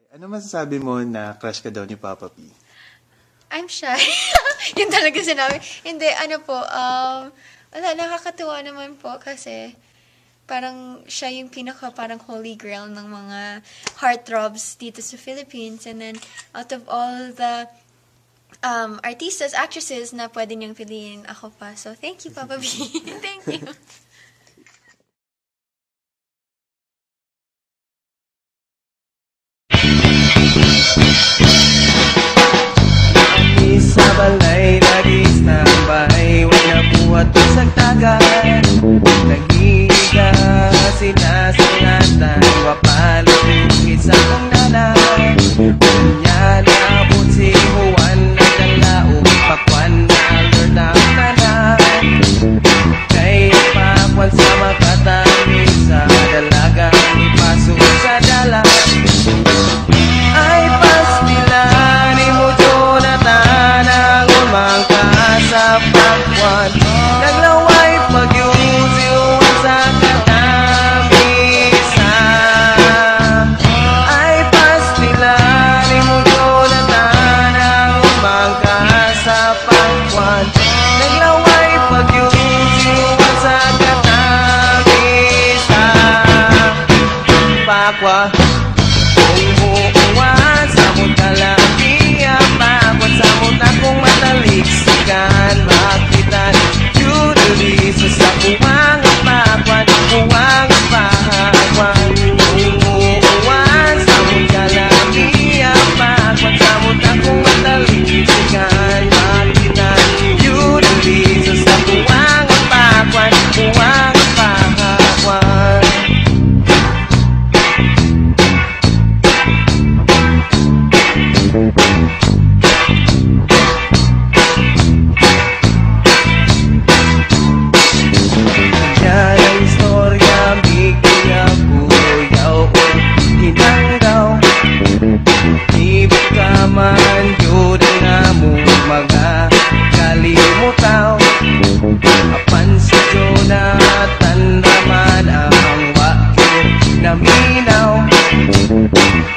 Ano masasabi mo na crush ka daw ni Papa P? I'm shy. Yun talaga sinabi. Hindi, ano po, wala, nakakatuwa naman po kasi parang siya yung parang holy grail ng mga heartthrobs dito sa Philippines. And then, out of all the artistas, actresses na pwede niyang piliin, ako pa. So, thank you, Papa B. Thank you. Sa balay, nagis na bahay, wala buhat sa tagan. Nag-iiga, sinasangatan, wapalugit sa kong nanay. Kanya naabot si Juan, nagdalaog, pakwan na alert ang nanay. Kaya pakwan sa makatamis, sa dalagang ipasok sa dalan. Ay pastila ni mo Jonathan, ang umang sa pakwan. Naglaway pagyusiwan sa katamisa. Ay pastila ni mo Jonathan, ang umang sa pakwan. Naglaway pagyusiwan sa katamisa. Pakwa umuuwan, samot kalapia, pakwan, samot akong mataliksikan, makitan, yuduli, sa kuwang pakwan, kuwang pakwan. Umuuwan, samot kalapia, pakwan, samot akong mataliksikan, makitan, yuduli, sa kuwang pakwan, kuwang pakwan. Yan ang istorya, bigay ako yaw o hinanggaw. Ibig ka man, yun nga mo mga kalimutaw. Apan sa Jonathan naman ang wakil na minaw.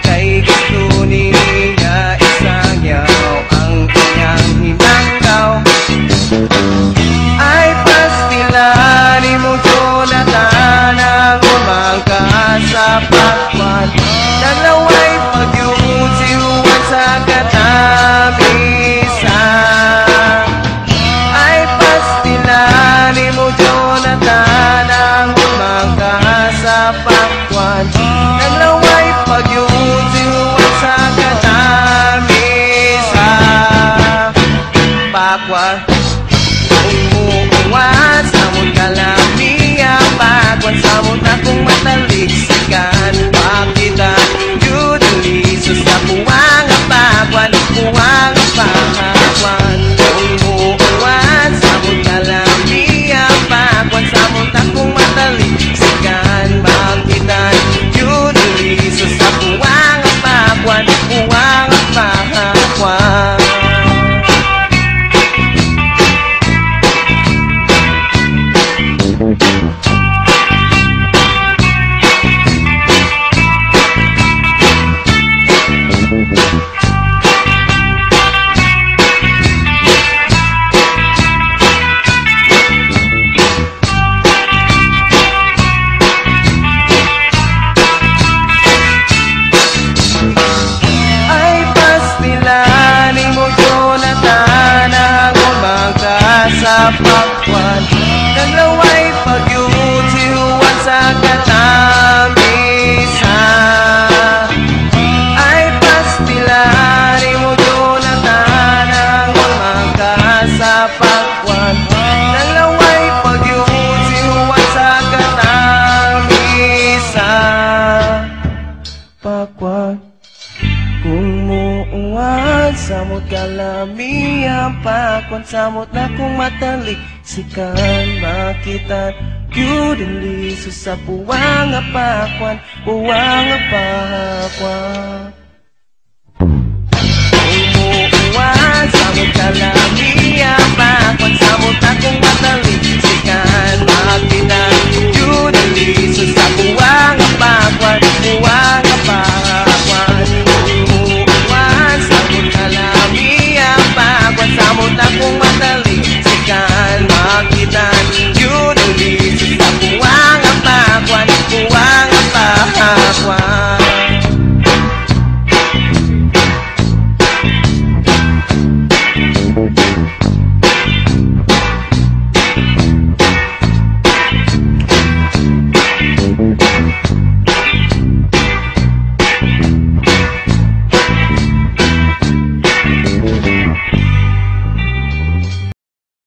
Kay gusto niya isang yaw ang kanyang hinanggaw. Ay pastila ni mo Jonathan, ang umangka sa pakwan. Naglaway pagyusiwan sa katamisa. Ay pastila ni mo Jonathan, ang umangka sa pakwan. Naglaway pagyusiwan sa katamisa. Pakwan umuuwan, samot kalamiya, pakwan, samot akong mataliksikan, pakitan, yuduli, sa kuwang pakwan, kuwang pakwan. Umuuwan, samot kalamiya, pakwan, samot akong mataliksikan, pakitan, yuduli, sa kuwang pakwan, kuwang pakwan. Ay pastila ni mo Jonathan, ang umangka sa pakwan. Naglaway pagyusiwan sa katamisa. Ay pastila ni mo Jonathan, ang umangka sa pakwan. Naglaway pagyusiwan sa katamisa. Pakwan kung muuwan, samot kalamiya, pakwan, samot na kung mataliksikan, makitan, yuduli, sa puwang pakwan, puwang pakwan. Kung muuwan, samot kalamiya,